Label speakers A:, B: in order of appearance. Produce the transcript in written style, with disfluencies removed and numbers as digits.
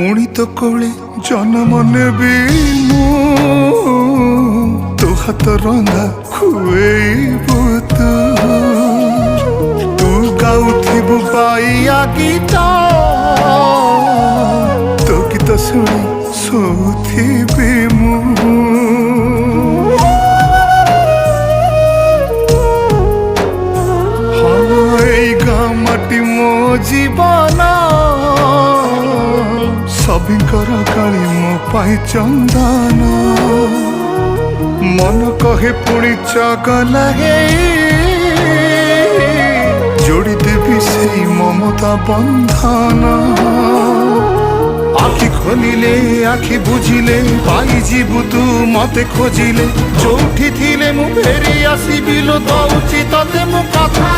A: पुणी तो कोले जन्म नेबी तो हाथ रंधा खुएबू तू गाउथिबु बाइया गीत तो गीत शुणी सोथिबी माटी मो जीवन सबिंकर काली मो पाई चंदन मन कहे पुणी चगला जोड़ी देवी से ममता बंधन आखि खोलिले आखि बुझिले पाई जीवु तू मते खोजिले जोठी थिले मु फेरी आसीबि लो दउची तते मु कथा।